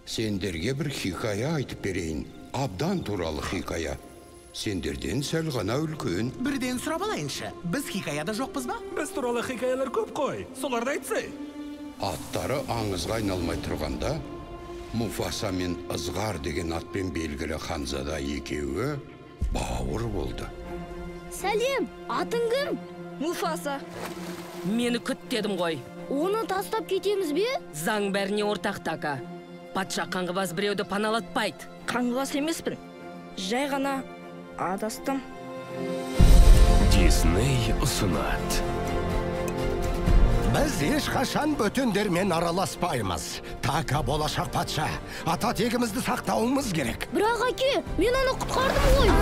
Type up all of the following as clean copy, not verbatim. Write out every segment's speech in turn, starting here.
Сендерге бір хикая айтып берейін. Абдан туралы хикая. Сендерден сәл ғана үлкен. Бірден сұрап алайыншы. Біз хикаяда жоқпыз ба? Біз туралы хикаялар көп қой. Соларды айтсы. Аттары аңызға айналмай тұрғанда, Муфаса мен Ызғар деген атпен белгілі ханзада екеуі бауыр болды. Сәлем, атың кім? Муфаса. Мені күт дедім ғой. Оны тастап кетеміз бе? Заң бәріне ортақ така. Патша қаңғыбас біреуді паналатпайды. Қаңғыбас емеспін. Жай ғана адастым. Дисней ұсынады. Біз ешқашан бөтендермен араласпаймыз. Така болашақ патша. Ата тегімізді сақтауымыз керек. Бірақ әке, мен оны құтқардым ғой.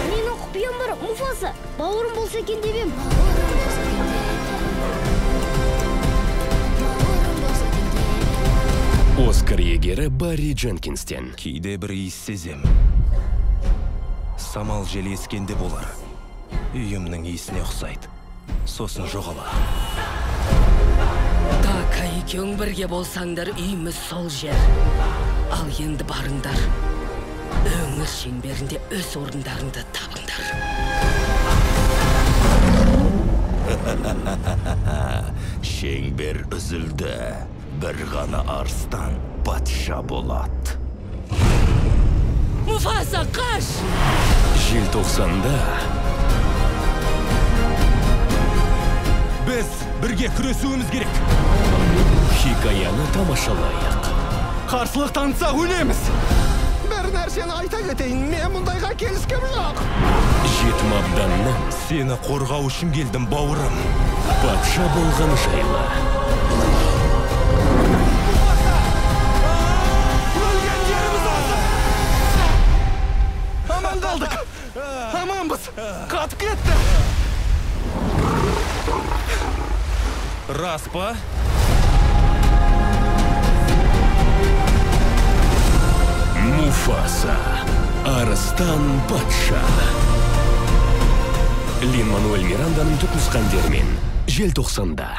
Менің құпиям бар, Муфаса. Бауырым болса екен деп ем. Оскар егері Барри Дженкинстен. Кейде бір иіс сезем. Самал жел ескенде болар. Үйімнің иісіне ұқсайды. Сосын жоғала. Така екеуің бірге болсаңдар, үйіміз сол жер. Ал енді барыңдар. Өңір шеңберінде өз орындарыңды табыңдар. Шеңбер үзілді. Бір ғана арыстан патша болады. Муфаса, қаш! Желтоқсанда Біз бірге күресуіміз керек. хикаяны тамашалайық. Қарсылық танытсақ өлеміз. Бір нәрсені айта кетейін, мен мұндайға келіскем жоқ. Жетім абданнан Сені қорғау үшін келдім, бауырым. патша болған жайлы. Аман қалдық. Аманбыз. Қатып кетті. Рас па? Муфаса. Арыстан патша. Лин-Мануэль Миранданың түпнұсқандермен. Желтоқсанда.